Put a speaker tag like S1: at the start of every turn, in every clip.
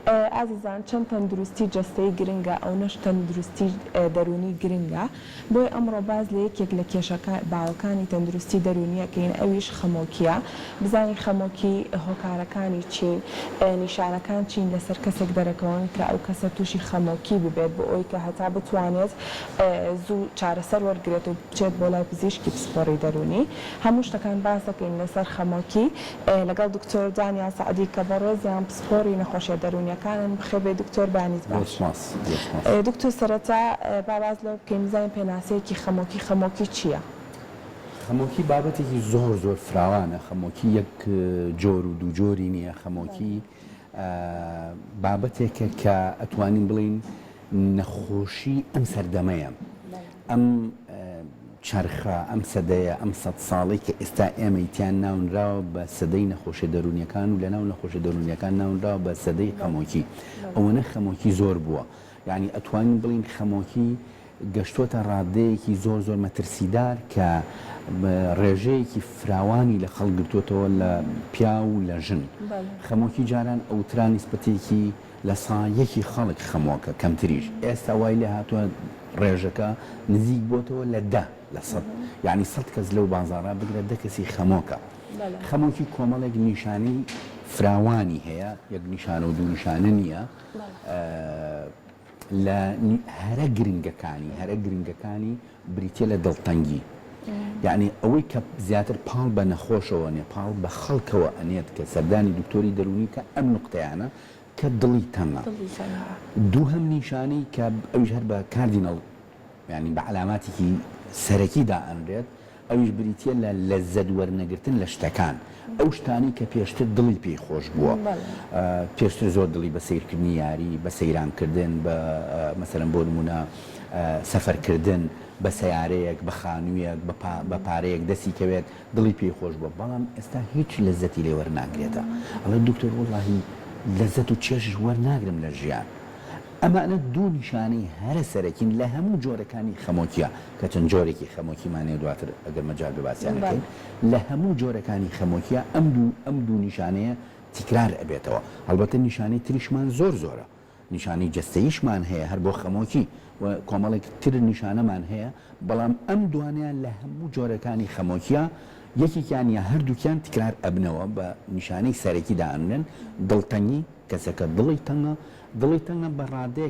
S1: ئازیزان چەند تەندروستی جەستەیی گرنگە ئەو نەش تەندروستی دەرونی گرنگە بۆی ئەمڕۆ باز لە یەکێک لە کێشەکان باوەکانی تەندروستی دەرونیەکەین ئەویش خەمۆکیە بزانین خەمۆکی هۆکارەکانی چین نیشانەکان چین لەسەر کەسێک دەرەکەون کە ئەو کەسە تووشی خەمۆکی ببێت بۆ ئەوی کە هەتا بتوانێت زوو چارەسەر وەرگێت و بچێت بۆ لای پزیشکی پسپۆڕی دەرونی هەموو شتەکان باس دەکەین لەسەر خەمۆکی لەگەڵ دکتۆر دانیا سەعدی کە بە ڕێزیان پسپۆڕی نەخۆشیە دەرونیەکانن بخێبێ دکتۆر بانیت باش دکتۆر سەرەتا باز لەو بکەین بزانین پێناسەیەکی خەمۆکی چییە؟
S2: خەمۆکی بابەتێکی زۆر فراوانە خەمۆکی یەک جۆر و دوو جۆری نییە خەمۆکی بابەتێکە کە ئەتوانین بڵین نەخۆشی ئەم سەردەمەیە ئەم چرخە ئەم سەدەیە ئەم سەد ساڵی کە ئێستا ئێمەیتیان ناونراوە بە سەدەی نەخۆشی دەرونیەکان و لە ناو نەخۆشی دەرونیەکان ناونراوە بە سەدەی خەمۆکی ئەوەنە خەمۆکی زۆر بووە یعنی ئەتوانین بڵین خەمۆکی گەشتۆتە ڕادەیەکی زۆر مەترسیدار کە ڕێژەیەکی فراوانی لە خەڵگرتوتەوە لە پیا و لە ژن خەمۆکی جاران ئەوترا نیسبەتێکی لە سایەکی خەڵک خەمۆکە کەمتریش ئێستا وای لێ هاتووە ڕێژەکە نزیک بۆتەوە لە لە سەد یعنی سەد کەس لەو بازاڕا بگرە دە کەسی خەمۆکە خەمۆکی کۆمەڵێک نیشانی فراوانی هەیە یەک نیشانە و دوو نیشانە نییە لە هەرە گرنگەکانی بریتە لە دڵتەنگی یعنی ئەوەی کە زیاتر پاڵ بە نەخۆشەوە نێ پاڵ بە خەڵکەوە ئەنێت کە سەردانی دکتۆری دەرونی کە ئەم نقطەیانە کە دڵی تەنگە دوو هەم نیشانەی کە ئەویش هەر بە کاردینەڵ یعنی بە علاماتێکی سەرەکیدا ئەنرێت ئەویش بریتە لە لەزەت وەرنەگرتن لە شتەکان ئەو شتانی کە پێشتر دڵی پێی خۆش بووە پێشتر زۆر دڵی بە سیرکردنی یاری بە سەیرانکردن بە مەسەرەن بۆ نمونە سەفەرکردن بە سیارەیەک بە خانوویەک بە پارەیەک دەستی کەوێت دڵی پێی خۆش بووە بەڵام ئێستا هیچ لەزەتی لێ وەرناگرێتە ئەڵێ دکتۆر وەڵڵاهی لەزەت و چێژش وەرناگرم لە ژیان ئەمانە دوو نیشانەی هەرە سەرەکین لە هەموو جۆرەکانی خەمۆکیە کە چەند جۆرێکی خەمۆکیمانەیە دواتر ئەگەر مەجال بە باسییانەکەین لە هەموو جۆرەکانی خەمۆکیە ئەم دوو نیشانەیە تکرار ئەبێتەوە هەڵبەتە نیشانەی تریشمان زۆرە نیشانەی جەستەییشمان هەیە هەر بۆ خەمۆکی و کۆمەڵێک تر نیشانەمان هەیە بەڵام ئەم دوانیان لە هەموو جۆرەکانی خەمۆکیە یەکێکیان یا هەردووکیان تکرار ئەبنەوە بە نیشانەی سەرەکیدا ئەنێن دڵتەنگی کەسەکە دڵی تەنگە بەڕادەیە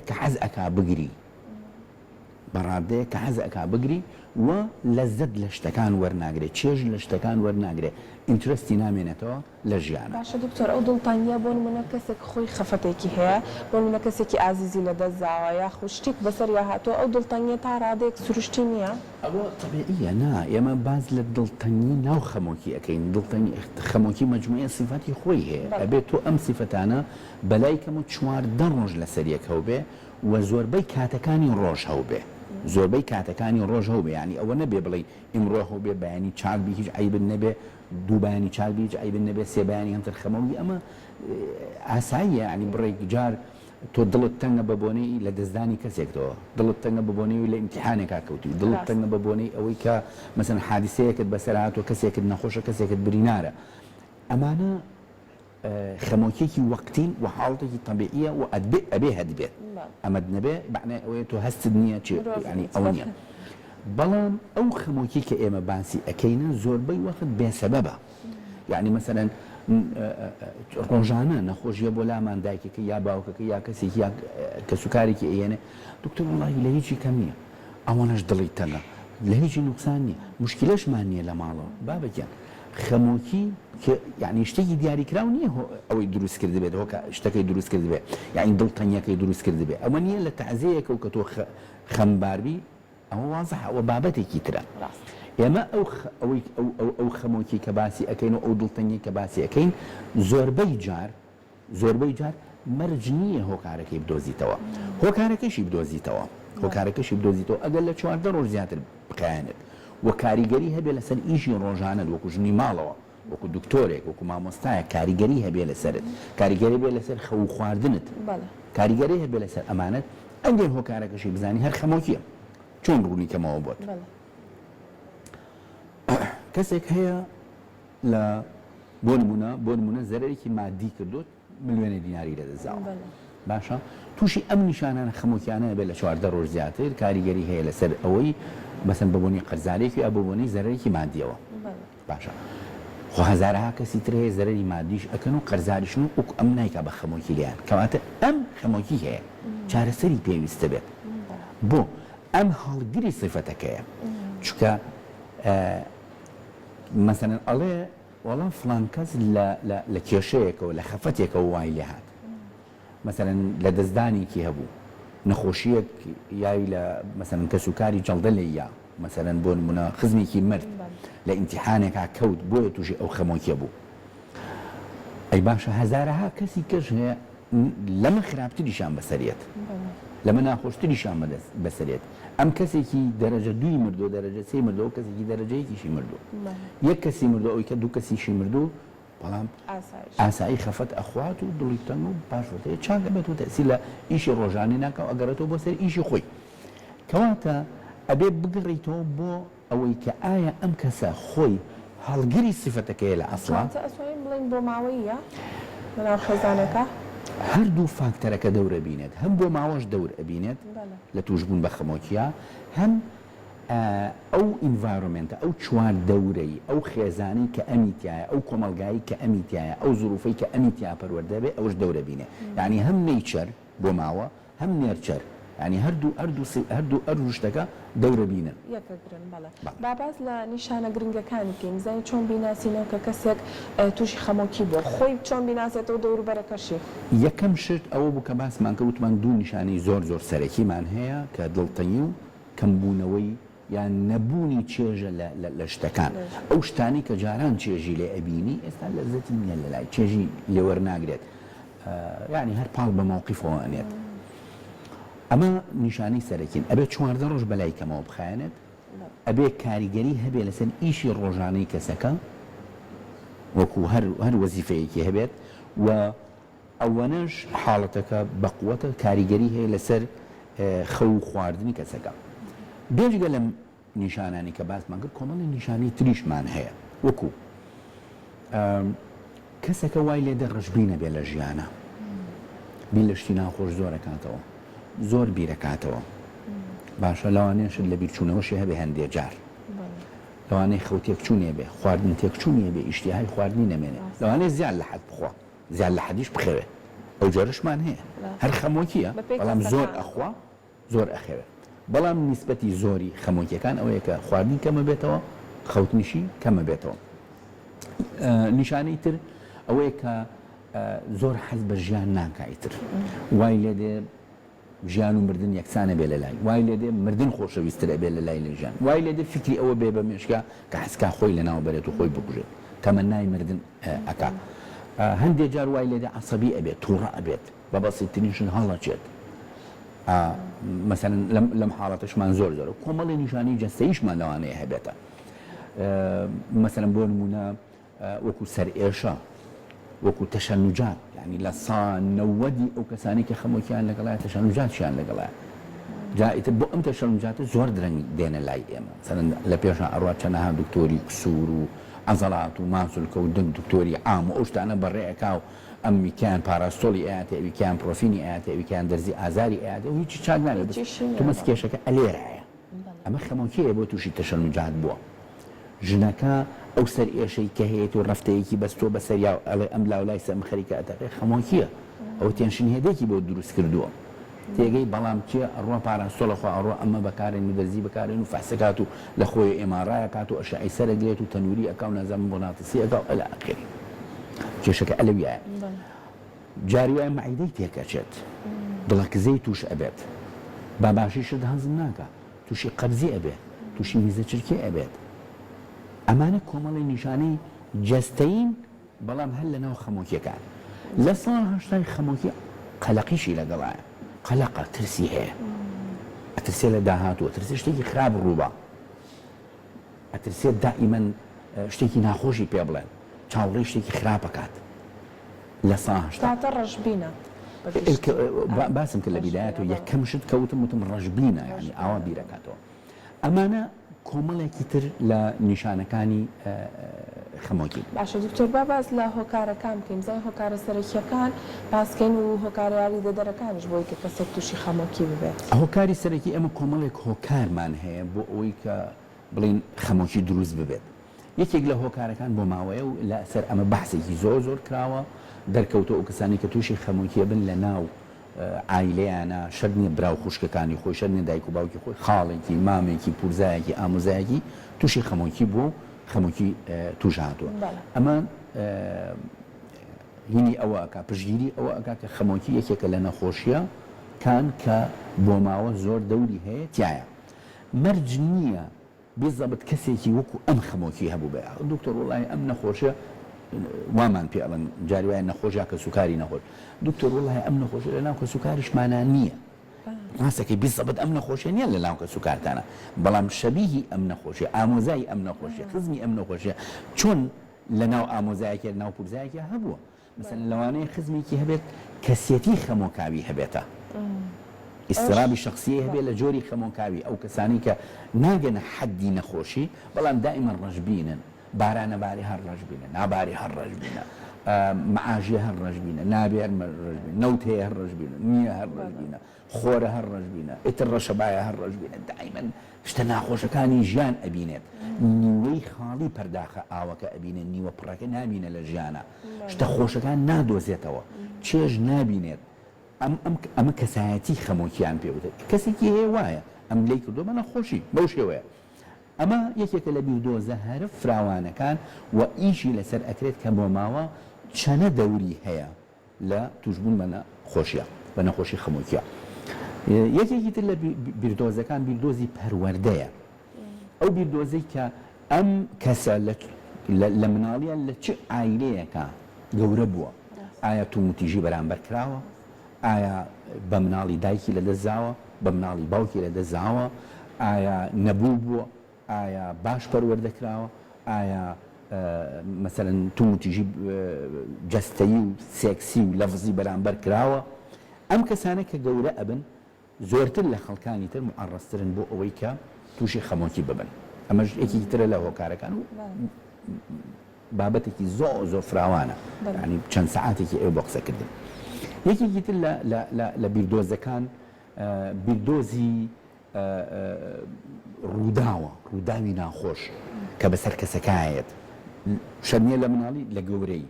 S2: کە حەز ئەکا بگری و لەزەت لە شتەکان وەرناگرێت چێژ لە شتەکان وەرناگرێت ئینترستی نامێنێتەوە لە ژیانە
S1: باشە دکتۆر ئەو دڵتانگیە بۆ نمونە کەسێک خۆی خەفەتێکی هەیە بۆ نمونە کەسێکی ئازیزی لە دەستداوە یا خوشتێک بەسەر یا هاتووە ئەو دڵتانگیە تا ڕادەیەک سروشتی نییە
S2: ئەوە طبیعیە نا ئێمە باز لە دڵتەنگی ناو خەمۆکی ئەەکەین دڵتەنگی خەمۆکی مەجموعە سیفاتی خۆی هەیە ئەبێت تۆ ئەم سیفەتانە بەلای کەم و 14 ڕۆژ لەسەریەک هەوبێ و زۆربەی کاتەکانی ڕۆژ هەوبێ زۆربەی کاتەکانی ڕۆژ هەوبێ ینی ئەوە نەبێ بڵێ ئیمڕۆ هەوبێ بەیانی چاکبی هیچ عیبن نەبێ دوو بەیانی چاکبی هیچ عیبن نەبێ سێ بەیانی هەمتر خەمەوی ئەمە ئاساییە ینی بڕێک جار تۆ دڵت تەنگە بە بۆنەی لە دەستدانی کەسێکەوە دڵت تەنگە بە بۆنەی لە ئیمتیحانێکا کەوتی دڵت تەنگە بە بۆنەی ئەوەی کە مەسەن حادیسەیەکت بەسەر هاتووە کەسێکت نەخۆشە کەسێکت برینارە ئەمانە خەمۆکیێکی وەقتین و حاڵەتێکی طبیعیە و ئەبێ هەدبێت ئەمەد نەبێ معنای ئەوەیە تۆ هەستت نییە ینی ئەوە نییە بەڵام ئەو خەمۆکی کە ئێمە باسی ئەەکەینە زۆربەی وەخت بێسەبەبە یعنی مەسەرەن ڕۆژانە نەخۆشیە بۆ لامان دایکەکە یا باوکەکە یا کەسێکی کە سوکارێکی ئێنێ دکتۆر وڵڵاهی لە هیچی کەم نییە ئەوەنەش دڵی تەنگە لە هیچی نوقسان نییە مشکلەشمان نییە لە ماڵەوە بابەکیان خەمۆکی یعنی شتێکی دیاریکرااو نییە ئەوەی دروست کرد بێت شتەکەی دروست کرد بێت یعنی دڵتەنگەکەی دروست کرد بێت ئەوە نییە لە تەعزەیەکە و کە تۆ خەمباربی ئەوە وازە ئەوە بابەتێکی ترە ئێمە ئەو خەمۆکی کە باسی ئەەکەین و ئەو دڵتەنگی کە باسی ئەەکەین زۆربەی جار مەرج نییە هۆکارەکەی بدۆزیتەوە هۆکارەکەشی بدۆزیتەوە ئەگەر لە 14 ڕۆژ زیاتر بخایەنێت و کاریگەری هەبێ لەسەر ئیشی ڕۆژانە وەکو ژنی ماڵەوە وەکو دکتۆرێک وەکو مامۆستایە کاریگەری هەبێ لەسەرت کاریگەری بێ لەسەر خەو خواردنت کاریگەری هەبێ لەسەر ئەمانەت ئەنگێن هۆکارەکەشی بزانی هەر خەمۆکیە چۆن ڕوونی کەمەوە بۆت کەسێک هەیە لە بۆ نمونە زەرێکی مادی کردوت ملیۆنی دیناری لەدەستداوە باشە تووشی ئەم نیشانانە خەمۆکیانە بێت لە 14 ڕۆژ زیاتر کاریگەری هەیە لەسەر ئەوەی بەسەن ببوونی قەرزارێکی یا ببوونی زەرەرێکی مادیەوە باشە خۆ هەزارها کەسی تر هەیە زەرەری مادیش ئەکەن و قەرزاریشن و ئەم نایکا بە خەمۆکی لیان کەواتە ئەم خەمۆکی هەیە چارەسەری پێویستە بێت بۆ ئەم هەڵگری صفەتەکەیە چکە مەسەنەن ئەڵێ وەڵام فلان کەس لە کێشەیەکەوە لە خەفەتێکەوە وای لێ هات مەسەنەن لە دەستدانێکی هەبوو نەخۆشیەک یای لە مەسەنەن کەسوکاری جەڵدە لێ یا مەسەنەن بۆ نمونە خزمێکی مرد لە ئیمتیحانێکا کەوت بۆیە تووشی ئەو خەمۆکیە بوو ئەی باشە هەزارەها کەسی کەش هەیە لەمە خراپتریشان بەسەرێت لەمە ناخۆشتریشان بەسەرێت ئەم کەسێکی دەرەجە دوی مردو دەرەجە سێ مردو کەسێکی دەرەجەیەکیشی مردو یەک کەسی مردو ئەوی کە دوو کەسیشی مردو بەڵام ئاسایی خەفەت ئەخوات و دڵی تەنگ و پاشوەتەیە چاکە بێت و تەسی لە ئیشی ڕۆژانی ناکە و ئەگەرێتەوە بۆ سەر ئیشی خۆی کەواتە ئەبێ بگڕیتەوە بۆ ئەوەی کە ئایا ئەم کەسە خۆی هەڵگری سفەتەکەیە لە ئەسڵا
S1: بڵین بۆ ماوەیە لەناو خێزانەکە
S2: هەردوو فاکتەرەکە دەورە بینێت هەم بۆ ماوەش دەور ئەبینێت لە توشبوون بە خەمۆکیە هەم ئەو ئینڤایرۆمنتە ئەو چوار دەورەی ئەو خێزانی کە ئەمیتیایە ئەو کۆمەلگایی کە ئەمیتیایە ئەو زروفەی کە ئەمیتیا پەروەردە بێ ئەوش دەورە بینێ یعنی هەم نەیچەر بۆ ماوە هەم نێرچەر ینی هەردوو شتەکە دەورە بینن
S1: یەکەگرن بەڵێ باباز لە نیشانە گرنگەکانی کەین زانی چۆن بیناسینەوە کە کەسێک تووشی خەمۆکی بۆ خۆی چۆن بیناسێتەوە دەوروبەرەکەشی
S2: یەکەم شت ئەوە بوو کە باسمان کەوتمان دوو نیشانەی زۆر سەرەکیمان هەیە کە دڵتەنی و کەمبوونەوەی یان نەبوونی چێژە لە شتەکان ئەو شتانی کە جاران چێژی لێ ئەبینی ئێستا لەزەتی نییە لە لای چێژی لێوەرناگرێت ینی هەر پاڵ بە مووقیفەوە ئەنێت ئەمە نیشانەی سەرەکین ئەبێ 14 ڕۆژ بەلای کەمەوە بخایەنێت ئەبێ کاریگەری هەبێ لەسەر ئیشی ڕۆژانەی کەسەکە وەکو هەر وەزیفەیەکی هەبێت و ئەوەنەش حاڵەتەکە بەقووەتە کاریگەری هەیە لەسەر خەو خواردنی کەسەکە بێجگە لەم نیشانانی کە باسمان کرد کۆمەڵی نیشانەی تریشمان هەیە وەکو کەسەکە وای لێدە ڕژبینە بێ لە ژیانە بین لە شتی ناخۆش زۆرەکاتەوە زۆر بیرەکاتەوە باشە لەوانەیەشت لە بیرچوونەوەشی هەبێ هەندێک جار لەوانەیە خەو تێکچوونێ بێ خواردن تێکچوونیە بێ ئیشتیهای خواردنی نەمێنێ لەوانەیە زیاد لە حەد بخوا زیاد لە حەدیش بخەوێ ئەو جۆرەشمان هەیە هەر خەمۆکیە بەڵام زۆر ئەخوا زۆر ئەخەوێ بەڵام نیسبەتی زۆری خەمۆکیەکان ئەوەیە کە خواردنی کەمە بێتەوە خەوتنیشی کەمە بێتەوە نیشانەی تر ئەوەیە کە زۆر حەز بە ژیان ناکایتر وای لێ دێ ژیان و مردن یەکسانە بێ لە لای وای لێ دێ مردن خۆشەویسترە بێ لە لای لە ژیان وای لێ دێ فکری ئەوە بێ بە مێشکە کە حەسکا خۆی لەناو بەرێت و خۆی بکوژێت تەمەنای مردن ئەکا هەندێک جار وای لێ دێ عەسەبی ئەبێت تووڕە ئەبێت بە بەسیطترینشن هەڵەچێت مەسەلەن لەم حاڵەتەشمان زۆر کۆمەڵی نیشانی جەستەییشمان لەوانەیە هەبێتە مەسەلەن بۆ نمونە وەکو سەرئێشە وەکو تەشەنوجات یعنی لە سانەوەدی ئەو کەسانی کە خەمۆکیان لەگەڵایە تەشەنوجاتیان لەگەڵایە جائیتر بۆ ئەم تەشەنوجاتە زۆر درەنگ دێنە لای ئێمە مەسەلەن لە پێشان ئەڕوات چەندەها دکتۆری کسوور و عەزەڵات و ماسولکە و دەنگ دکتۆری عام و ئەو شتانە بەڕێەکا و ئەم ویکیان پاراستۆلی ئاەتێ ویکیان پرۆفینی ئاەتێ ویکیان دەرزی ئازاری ئاەتێ و هیچی چاک نابێت تو مەسکێشەکە ئەلێرایە ئەمە خەمۆکیەیە بۆ تووشی تەشەنوجات بووە ژنەکە ئەو سەر ئێشەی کە هەیەت و ڕفتەیەکی بەستۆ بەسەریا و ئەڵێ ئەم لاولای سەم خەریکە ئەتەقی خەمۆکیە ئەو تێنشین هێدێکی بۆ دروست کردووە تێگەی بەڵام چێ ئەڕۆ پاراستۆڵەخوا ئەڕۆ ئەمە بەکارێن و دەرزی بەکارێن و فاسەکات و لە خۆی ئێمارایە کات و ئەشعی سەرەگرێت و تەنووری ئەکا و نازانم بۆ ناتسی ئەکا و ئەلە ئەخێری کێشەکە ئەلەویایە جاری وایە مەعیدەی تێکەچێت دڵەکزەی توش ئەبێت باباشیشت هەزم ناکە تووشی قەبزی ئەبێت تووشی میزە چرکی ئەبێت ئەمانە کۆمەڵی نیشانەی جەستەین بەڵام هەر لەناو خەمۆکیەکان لە ساڵ هەشتای خەمۆکی قەلەقیشی لەگەڵایە قەلەقە ترسی هەیە ئەترسێ لە داهاتوە ترسێ شتێکی خراپ ڕووبە ئەترسێت دائیمەن شتێکی ناخۆشی پێ بڵێن چاوەڕێی شتێکی خراپەکات لە ساڵ هەشتا
S1: ڕەشبینە
S2: باسم کرد لە بیدایەتەوە یەکەم شت کەوتم وتم ڕەشبینە یعنی ئاوا بیرەکاتەوە ئەمانە کۆمەڵێکی تر لە نیشانەکانی خەمۆکی.
S1: باشە دکتۆر با باز لە هۆکارەکان بکەین زای هۆکارە سەرەکیەکان باسکەین و هۆکارەیاری دەدەرەکانش بۆی کە کەسێک تووشی خەمۆکی ببێت.
S2: هۆکاری سەرەکی ئەمە کۆمەڵێک هۆکارمان هەیە بۆ ئەوەی کە بڵین خەمۆکی دروست ببێت. یەکێک لە هۆکارەکان بۆ ماوەیە و لەسەر ئەمە بەحسێکی زۆر کراوە دەرکەوتە ئەو کەسانی کە تووشی خەمۆکیە بن لە ناو عیلەیانە شەر نیە براو خوشکەکانی خۆی شەر نیە دایک و باوکی خۆی خاڵێکی مامێکی پورزایەکی ئامۆزایەکی تووشی خەمۆکی بۆ خەمۆکی توش هاتووە. ئەمە هینی ئەوەکە پشگیری ئەوە ئەکا کە خەمۆکی یەکێکە لە نەخۆشیە کان کە بۆ ماوە زۆر دەوری هەیە تایە مەرج نییە بێزەبت کەسێکی وەکو ئەم خەمۆکی هەبوو بێ دکتۆر وڵای ئەم نەخۆشیە وامان پێ ئەڵەن جاری وایە نەخۆشیە کە سوکاری نەخۆش دکتۆر وڵای ئەم نەخۆشیە لە ناو کە سوکاریشمانە نییە ڕاستەکەی بێزەبت ئەم نەخۆشیە نییە لە ناو کە سوکارتانە بەڵام شەبیهی ئەم نەخۆشیە ئامۆزای ئەم نەخۆشیە خزمی ئەم نەخۆشیە چۆن لە ناو ئامۆزایەکی ناو پورزایەکی هەبووە مثلا لەوانەیە خزمێکی هەبێت کەسێتی خەمۆکاوی هەبێتە ئیسترابی شخصیە هەبێت لە جۆری خەمۆکاوی ئەو کەسانی کە ناگەنە حەدی نەخۆشی بەڵام دائما ڕەشبینن بارانە باری هەر ڕەشبینە ناباری هەر ڕەشبینە معاژیە هەر ڕەشبینە نابێ هەر ڕەشبینە نەوت هەیە هەر ڕەشبینە نییە هەر ڕەشبینە خۆرە هەر ڕەشبینە ئیتر ڕەشەبایە هەر ڕەشبینە دائما شتە ناخۆشەکانی ژیان ئەبینێت نیوەی خاڵی پەرداخە ئاوەکە ئەبینێت نیوە پڕەکە نابینە لە ژیانە شتە خۆشەکان نادۆزێتەوە چێژ نابینێت ئەمە کەسایەتی خەمۆکیان پێوتێت کەسێکی هەیە وایە ئەم لێی کردو بە نەخۆشی بەو شێوەیە ئەمە یەکێکە لە بیردۆزە هەرە فراوانەکان و ئیشی لەسەر ئەکرێت کە بۆ ماوە چەنە دەوری هەیە لە توشبوون بە نەخۆشیە بە نەخۆشی خەمۆکیە یەکێکی تر لە بیردۆزەکان بیردۆزی پەروەردەیە ئەو بیردۆزەی کە ئەم کەسە لە مناڵیان لە چ عیلەیەکە گەورە بووە ئایا تومتیژی بەرامبەر کراوە ئایا بە مناڵی دایکی لە دەستزاوە بە مناڵی باوکی لە دەستزاوە ئایا نەبوو بووە ئایا باش پەروەردەکراوە ئایا مثلا تومتیژی جەستەیی و سێکسی و لەفزی بەرامبەر کراوە ئەم کەسانە کە گەورە ئەبن زۆرتر لە خەڵکانی تر معڕەسترن بۆ ئەوەی کە تووشی خەمۆکی ببن ئەمەش یەکی ترە لە هۆکارەکان و بابەتێکی زۆر فراوانە ینی چەند سەعاتێکی ئێوە بۆ قسەکردن یەکێکی تر لە بیردۆزەکان بیردۆزی ڕووداوی ناخۆش کە بەسەر کەسەکایەت شەرنیە لە مناڵی لە گەورەی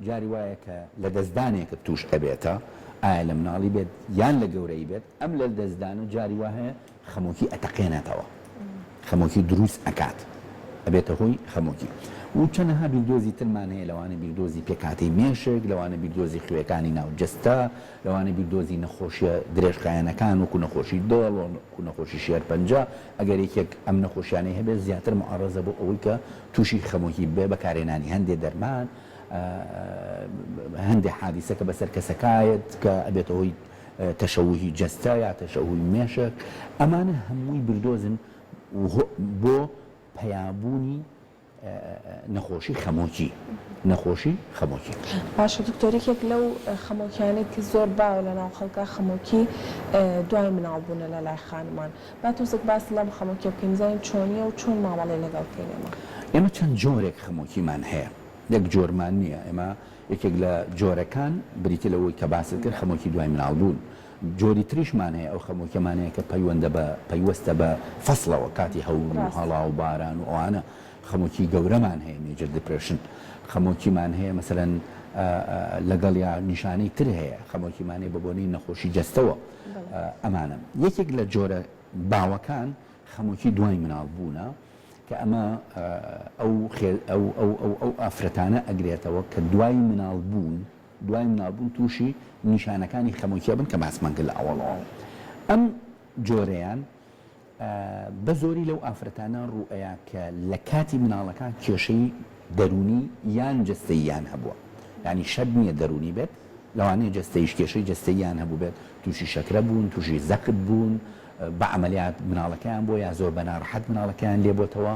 S2: جاری وایە کە لە دەستدانێکە توش ئەبێتە ئایا لە مناڵی بێت یان لە گەورەی بێت ئەم لە دەستدانە جاری وا هەیە خەمۆکی ئەتەقێنێتەوە خەمۆکی دروست ئەکات ئەبێتە هۆی خەمۆکی و چەندەها بیردۆزی ترمان هەیە لەوانە بیردۆزی پێکاتی مێشک لەوانە بیردۆزی خوێەکانی ناوجەستە لەوانە بیردۆزی نەخۆشیە درێژخایەنەکان وەکو نەخۆشی دڵ وەکو نەخۆشی شێرپەنجە ئەگەر یەکێک ئەم نەخۆشیانەی هەبێت زیاتر معڕەزە بۆ ئەوەی کە تووشی خەمۆکی بێ بەکارهێنانی هەندێک دەرمان هەندێک حادیسە کە بەسەر کەسەکایەت کە ئەبێتە هۆی تەشەوهی جەستە یا تەشەوهی مێشک ئەمانە هەمووی بردۆزن بۆ پەیابوونی نەخۆشی خەمۆکی
S1: باشە دکتۆرێکێک لەو خەمۆکیانێتی زۆر باوە لە ناو خەڵکە خەمۆکی دوای مناڵبوونە لە لای خانمان با تۆزێک باس لەم خەمۆکی بکەین زانین چۆنیە و چۆن مامەڵێ لەگەڵ بکەین
S2: ئێمە چەند جۆرێک خەمۆکیمان هەیە یەک جۆرمان نییە ئێمە یەکێک لە جۆرەکان بریتە لەوەی کە باست کرد خەمۆکی دوای مناڵبوون جۆری تریشمان هەیە ئەو خەمۆکیمانەیە کە پەیوەستە بە فەسڵەوە کاتی هەور و هەڵا و باران و ئەوانە خەمۆکی گەورەمان هەیە میجر دیپرێشن خەمۆکیمان هەیە مەسەلەن لەگەڵ یا نیشانەی تر هەیە خەمۆکیمان هەیە بە بۆنەی نەخۆشی جەستەوە ئەمانە یەکێک لە جۆرە باوەکان خەمۆکی دوای مناڵبوونە کە ئەمە ئەو ئافرەتانە ئەگرێتەوە کە دوای مناڵبوون تووشی نیشانەکانی خەمۆکیە بن کە باسمان کرد لە ئەوڵەوە ئەم جۆرەیان بە زۆری لەو ئافرەتانە ڕوئەیە کە لە کاتی مناڵەکان کێشەی دەرونی یان جەستەییان هەبووە ینی شەد نییە دەرونی بێت لەوانەیە جەستەیش کێشەی جەستەییان هەبوو بێت تووشی شەکرە بوون تووشی زەقت بوون بە عملیات مناڵەکەیان بۆ یا زۆر بە ناڕەحەت مناڵەکەیان لێبۆتەوە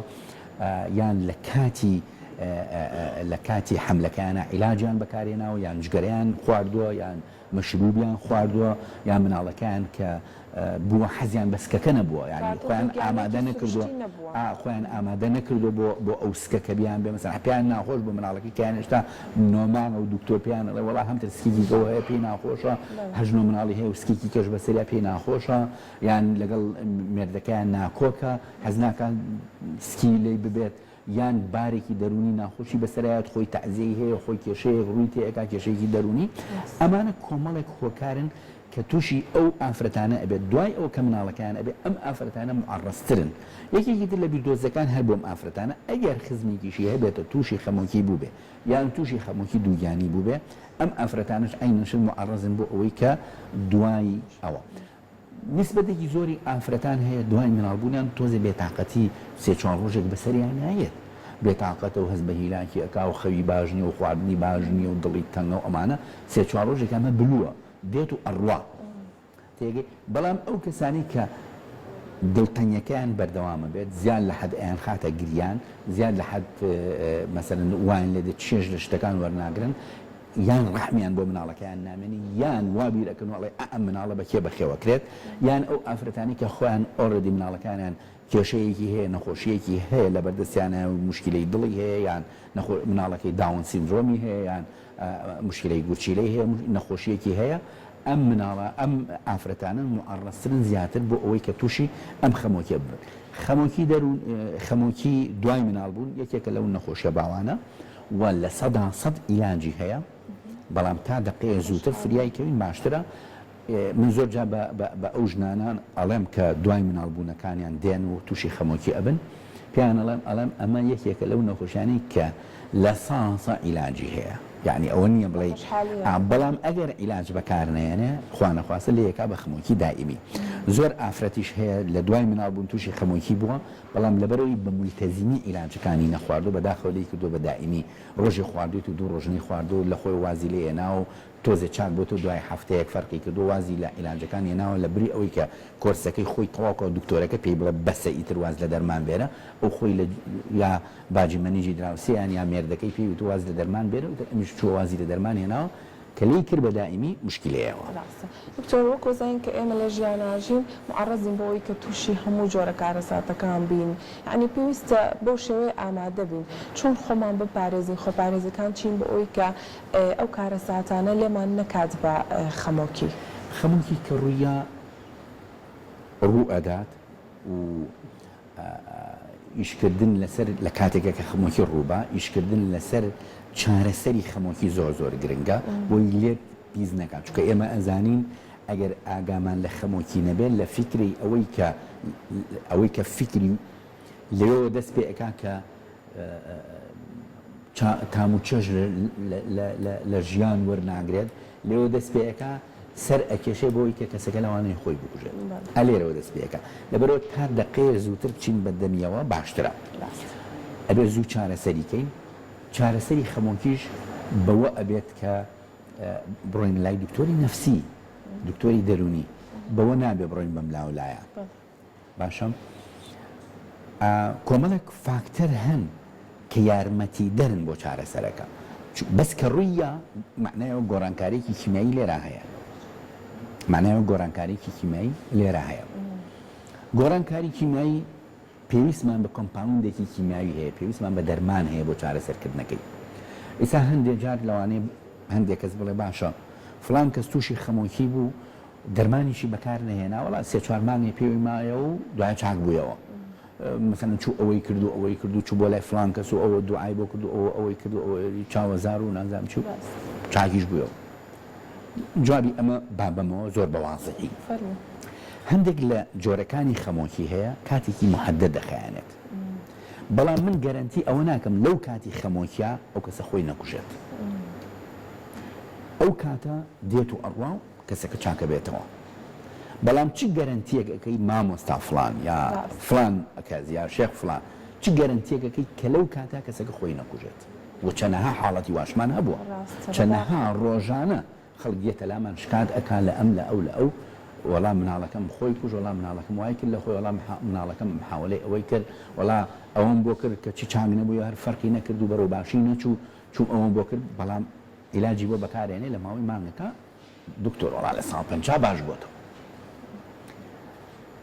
S2: یان لە کاتی حملەکانە عیلاجیان بەکارهێناوە یان جگەرەیان خواردووە یان مەشروبیان خواردووە یا مناڵەکان کە بووە حەزیان بەسکەکە نەبووە یعنی خۆیان ئامادە نەکردووە خۆیان ئامادە نەکردو بۆ ئەو سکەکە بیان بێ مەسەڵەن پێیان ناخۆش بۆ مناڵەکەی کەیان هێشتا نۆمانە و دکتۆر پێیان دەڵێ وەڵا هەم سکیکی کەەوە هەیە پێی ناخۆشە هەژنۆ مناڵی هەیە و سکیکی کەش بەسەریا پێی ناخۆشە یان لەگەڵ مێردەکەیان ناکۆکە حەز ناکات سکی لێی ببێت یان بارێکی دەرونی ناخۆشی بەسەرایەت خۆی تەعزیەی هەیە خۆی کێشەیە ڕووی تێکا کێشەیەکی دەرونی ئەمانە کۆمەڵێک هۆکارن کە تووشی ئەو ئافرەتانە ئەبێت دوای ئەو کە مناڵەکان ئەبێ ئەم ئافرەتانە معڕەسترن یەکێکی تر لە بیردۆزەکان هەر بۆم ئافرەتانە ئەگەر خزمێکیشی هەبێتە تووشی خەمۆکی بووبێ یان تووشی خەمۆکی دووگیانی بووبێ ئەم ئافرەتانش عینەشن معڕەزن بۆ ئەوەی کە دوای ئەوە نسبەتێکی زۆری ئافرەتان هەیە دوای مناڵبوونیان تۆزێ بێتاقەتی سێ چوار ڕۆژێک بەسەریان نایێت بێتاقەتە و هەست بە هیلاکی ئەکا و خەوی باشنی و خواردنی باشنی و دڵی تەنگە و ئەمانە سێ چوار ڕۆژێک ئەمە بلووە دێت و ئەڕوا تێگەی بەڵام ئەو کەسانی کە دڵتەنیەکەیان بەردەوامە بێت زیاد لە حەد ئەیان خاتە گریان زیاد لە حەد مەسەلەن وایان لێدێت چێژ لە شتەکان وەرناگرن یان ڕەحمیان بۆ مناڵەکەیان نامێنی یان وا بیرەکەن وڵێ ئەم مناڵە بەکێ بەخێوەکرێت یان ئەو ئافرەتانی کە خۆیان ئۆڕەدی مناڵەکانیان کێشەیەکی هەیە نەخۆشیەکی هەیە لە بەردەستیانە مشکلەی دڵی هەیە یان مناڵەکەی داون سیندرۆمی هەیە یان مشکلەی گورچیلەی هەیە نەخۆشیەکی هەیە ئەم مناڵە ئەم ئافرەتانە معڕەسترن زیاتر بۆ ئەوەی کە تووشی ئەم خەمۆکیە ببن خەمۆکی دوای مناڵ بوون یەکێکە لەو نەخۆشیە باوانە و لە سەدا سەد ئیلاجی هەیە بەڵام تا دقەیە زووتر فریای کەوین باشترە من زۆر جا بە ئەو ژنانان ئەڵێم کە دوای مناڵبوونەکانیان دێن و تووشی خەمۆکی ئەبن پێیان ئەڵێم ئەمە یەکێکە لەو نەخۆشیانەی کە لە ساسە ئیلاجی هەیە یعنی ئەوە نییە بڵێ بەڵام ئەگەر عیلاج بەکارنێنێ خوانەخواستە لە یەکا بە خەمۆکی دائیمی زۆر ئافرەتیش هەیە لە دوای مناڵبوون تووشی خەمۆکی بووە بەڵام لەبەرەوەی بە مولتەزیمی عیلاجەکانی نەخواردو بەداخەوەی کردو بە دائیمی ڕۆژی خواردویت و دوو ڕۆژنی خواردو لە خۆی وازی لێ هێنا و تۆزێ چاک بۆ تۆ دوای هەفتەیەک فەرقی کردو وازی لە عیلاجەکان هێناوە لە بری ئەوەی کە کۆرسەکەی خۆی تەواوکە دکتۆرەکە پێی بڵێ بەسە ئیتر واز لە دەرمان بێرە ئەو خۆی لە یا باجی مەنیژی دراوسییان یا مێردەکەی پێی تو واز لە دەرمان بێرە و ئەمیش چوە وازی لە دەرمان هێناوە کە لی کرد بە دائیمی مشکلەیەوە
S1: دکتۆر وەکو زین کە ئێمە لە ژیاناژین معڕەزین بۆ ئەوەی کە تووشی هەموو جۆرە کارەساتەکان بین یعنی پێویستە بۆ شێوەیە ئامادە بین چۆن خۆمان بپارێزین خۆپارێزەکان چین بۆ ئەوەی کە ئەو کارەساتانە لێمان نەکات بە خەمۆکی
S2: کە ڕوویە ڕوو ئەدات و ئیشکردن لەسەر لە کاتێکە کە خەمۆکی ڕووبە ئیشکردن لەسەر چارەسەری خەمۆکی زۆر گرنگە بۆی لێت بیز نەکات چونکە ئێمە ئەزانین ئەگەر ئاگامان لە خەمۆکی نەبێت لە فکری ئەوەی کە فکری لێەوە دەست پێ ئەکا کە تام و چێژ لە ژیان وەرناگرێت لێەوە دەست پێ ئەکا سەر ئەکێشێ بۆی کە کەسەکە لەوانەیە خۆی بکوژێت ئەلێرەوە دەست پێەکە لەبەرەوە تا دقەیە زووتر بچین بەدەمیەوە باشترە ئەبێ زوو چارەسەریکەین چارەسەری خەمۆکیش بەوە ئەبێت کە بڕۆین لای دکتۆری نەفسی دکتۆری دەرونی بەوە نابێ بڕۆین بەم لاولایە باشم کۆمەڵێک فاکتەر هەن کە یارمەتی دەرن بۆ چارەسەرەکە بەس کە ڕوویە معنایەوە گۆڕانکاریی کیمیایی لێرە هەیە معنایەوە گۆڕانکاریی کیمیایی لێرە هەیە گۆڕانکاری کیمیایی پێویستمان بە کۆمپاوندێکی کیمیاوی هەیە پێویستمان بە دەرمان هەیە بۆ چارەسەرکردنەکەی ئێستا هەندێک جار لەوانەیە هەندێک کەس بڵێ باشە فلان کەس تووشی خەمۆکی بوو دەرمانیشی بەکار نەهێنا وڵا سێ چوار مانگی پێوی مایە و دوای چاک بوویەوە مثلا چوو ئەوەی کردو چوو بۆ لای فلان کەس و ئەوە دوعای بۆ کردو ئەوەی کردو چاوەزار و نازانم چوو چاکیش بوویەوە جوابی ئەمە بابەمەوە زۆر بەوازحی هەندێک لە جۆرەکانی خەمۆکی هەیە کاتێکی محدد دەخایەنێت بەڵام من گەرانتی ئەوە ناکەم لەو کاتی خەمۆکیە ئەو کەسە خۆی نەکوژێت ئەو کاتە دێت و ئەڕوا و کەسەکە چاکە بێتەوە بەڵام چی گەرانتیەکەکەی مامۆستا فلان یا فلان ئەکەز یا شێخ فلان چی گەرانتیەکەکەی کە لەو کاتە کەسەکە خۆی نەکوژێت و چەنەها حاڵەتی واشمان هەبووە چەنەها ڕۆژانە خەڵک دێتە لامان شکات ئەکا لە ئەم لە ئەو وەڵام مناڵەکەم خۆی کوژ وەڵام مناڵەکەم وای کرد لە خۆی وەڵام مناڵەکەم محاولەی ئەوەی کرد وەڵا ئەوەم بۆ کرد کە چی چاک نەبووی هەر فەرقی نەکرد و بەرەو باشی نەچوو چوو ئەوەم بۆ کرد بەڵام عیلاجی بۆ بەکارێنێ لە ماوەی مانگەکە دکتۆر وڵا لە ساڵ 50 باش بۆتەوە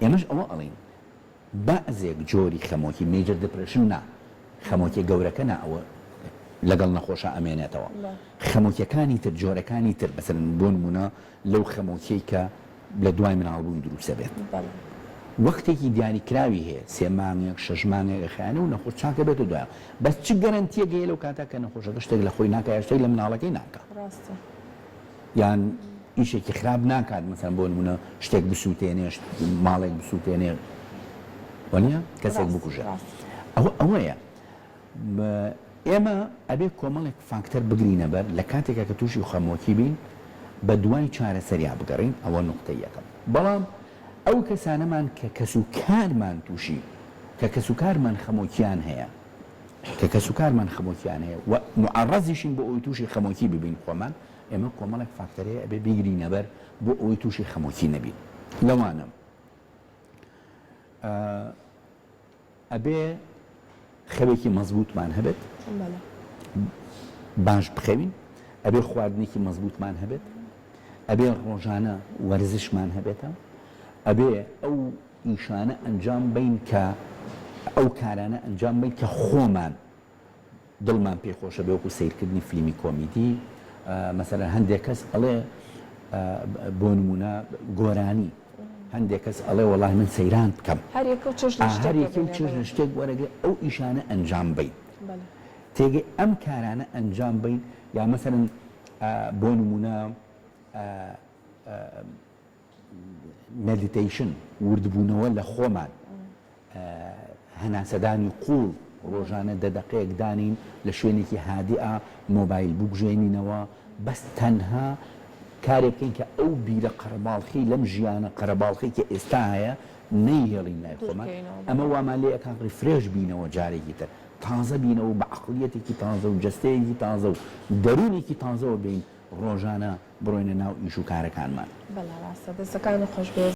S2: ئێمەش ئەوە ئەڵین بەعزێک جۆری خەمۆکی میجر دپرشن نا خەمۆکی گەورەکە نا ئەوە لەگەڵ نەخۆشە ئەمێنێتەوە خەمۆکیەکانی تر جۆرەکانی تر بەسەرن بۆ نمونە لەو خەمۆکیی کە لە دوای مناڵبوون دروستە بێت وەختێکی دیاریکراوی هەیە 3 مانگێک 6 مانگێک خیانە و نەخۆش چاکە بێت و دوایە بەس چ گەرەنتیە گەیە لەو کاتە کە نەخۆشەکە شتێک لە خۆی ناکە شتێک لە مناڵەکەی ناکە یان ئیشێکی خراپ ناکات مەسەن بۆ نمونە شتێک بسووتێنێ ماڵێک بسووتێنێ وانە کەسێک بکوژە ئەوەیە ئێمە ئەبێ کۆمەڵێک فاکتەر بگرینە بەر لە کاتێکە کە تووشی خەمۆکی بین بە دوای چارەسەریا بگەڕین ئەوە نقطەی یەکەم بەڵام ئەو کەسانەمان کە کەسوکارمان تووشی کە کەسوکارمان خەمۆکیان هەیە کە کەسوکارمان خەمۆکیان هەیە و معڕەزیشین بۆ ئەوی تووشی خەمۆکی ببین خۆمان ئێمە کۆمەڵێک فاکتەرەیە ئەبێ بیگرینە بەر بۆ ئەوی تووشی خەمۆکی نەبین لەوانە ئەبێ خەوێکی مەزبوطمان هەبێت باش بخەوین ئەبێ خواردنێکی مەزبوطمان هەبێت ئەبێ ڕۆژانە وەرزشمان هەبێتە ئەبێ ئەو ئیشانە ئەنجام بین کە ئەو کارانە ئەنجام بین کە خۆمان دڵمان پێخۆشە بێ وەکو سیرکردنی فیلمی کۆمیدی مەسەلەن هەندێک کەس ئەڵێ بۆ نمونە گۆرانی هەندێک کەس ئەڵێ وەڵاهی من سەیران بکەم هەرێکە و چێژ لە شتێک وەرەگێ ئەو ئیشانە ئەنجام بین تێگەی ئەم کارانە ئەنجام بین یا مەسەلەن بۆ نمونە مەدیتەیشن وردبوونەوە لە خۆمان هەناسەدانی قوڵ ڕۆژانە 10 دقەیەک دانین لە شوێنێکی هادیئە مۆبایل بگوژێنینەوە بەس تەنها کارێک بکەین کە ئەو بیرە قەرەباڵخی لەم ژیانە قەرەباڵخی کە ئێستا هەیە نەیهێڵین لای خۆمان ئەمە وامان لێ ئەکان ڕیفرێش بینەوە جارێکی تر تازە بینەوە بە عەقڵیەتێکی تازە و جەستەیەکی تازە و دەرونێکی تازەوە بین ڕۆژانە بڕۆینە ناو ئیش و کارەکانمان
S1: بەڵا ڕاستە دەستەکان خۆش بێ